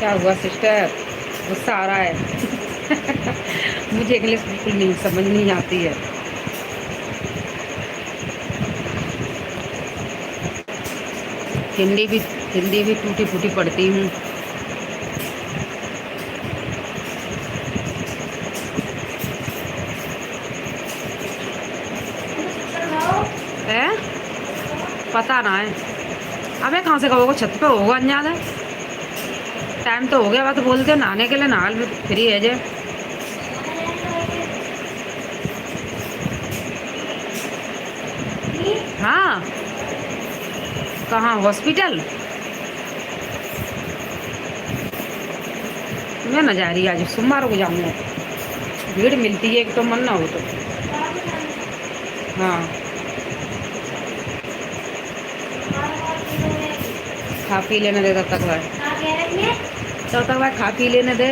क्या हुआ सिस्टर? गुस्सा आ रहा है? मुझे इंग्लिश बिल्कुल नहीं समझ नहीं आती है। हिंदी भी हिंदी भी टूटी फूटी पढ़ती हूँ। है? पता ना है। अबे कहाँ से कहोगे, छत पे होगा अंजान है। टाइम तो हो गया, बात बोलते हो नहाने के लिए, नहा फ्री है जे। हाँ। कहाँ हॉस्पिटल? मैं ना जा रही आज, सोमवार को जाऊँगा। भीड़ मिलती है एक तो, मन ना हो तो। हाँ। खा पी लेने दे तब तक भाई, तब तक भाई खा पी लेने दे।